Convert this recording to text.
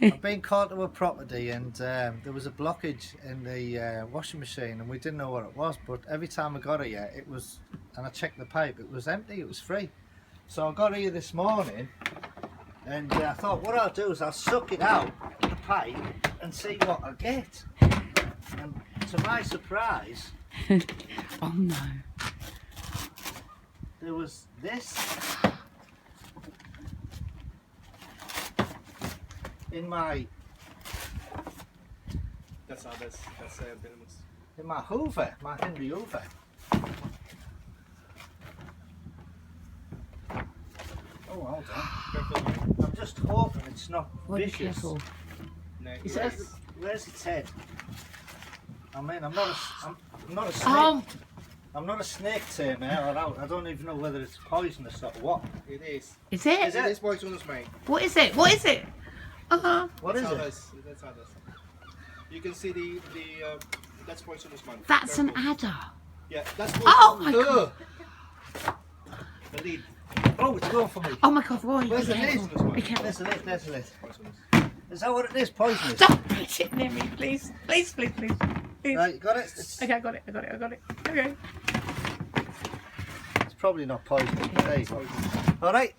I've been caught to a property and there was a blockage in the washing machine and we didn't know what it was, but every time I got here it was, and I checked the pipe, it was empty, it was free. So I got here this morning and I thought what I'll do is I'll suck it out the pipe and see what I get. And to my surprise, Oh no. there was this in my venomous. in my Hoover, my Henry Hoover. Oh, hold on. I'm just hoping it's not Well, be vicious. careful. No, Is it Where's its head? I mean, I'm not a snake. Oh, I'm not a snake tamer. I don't even know whether it's poisonous or what. it is. is it? It is poisonous, mate. What is it? What is it? What is it? That's others. You can see the that's poisonous, man. That's an Careful. adder. Yeah, that's Oh poisonous. my god. The lid. Oh, it's going for me. Oh my god, Roy. Where's Be the careful. lid? Be careful. There's the lid. There's the lid. Poisonous. Is that what it is? Poisonous. Don't put it near me, please. Please, please, please. Please. Right, you got it. Okay, I got it. I got it. I got it. Okay. It's probably not poisonous. There you go. All right.